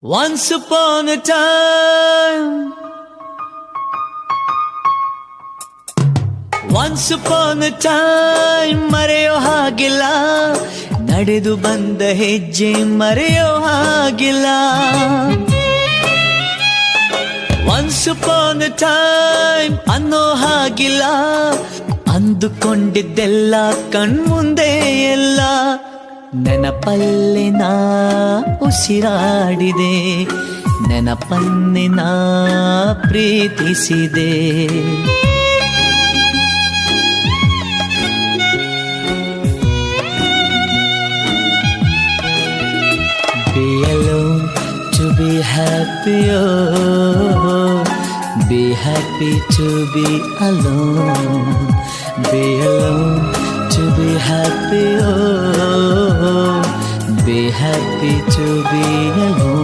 Once upon a time, once upon a time ಮರೆಯೋ ಹಾಗಿಲ್ಲ, ನಡೆದು ಬಂದ ಹೆಜ್ಜೆ ಮರೆಯೋ ಹಾಗಿಲ್ಲ. Once upon a time ಅನ್ನೋ ಹಾಗಿಲ್ಲ, ಅಂದುಕೊಂಡಿದ್ದೆಲ್ಲ ಕಣ್ಮುಂದೆ ಎಲ್ಲ ನೆನಪಲ್ಲಿ ನಾ ಉಸಿರಾಡಿದೆ, ನೆನಪನ್ನೇ ನಾ ಪ್ರೀತಿಸಿದೆ. Be alone to be happy, oh, be happy to be alone. Be alone to be happy, oh, be happy to be alone.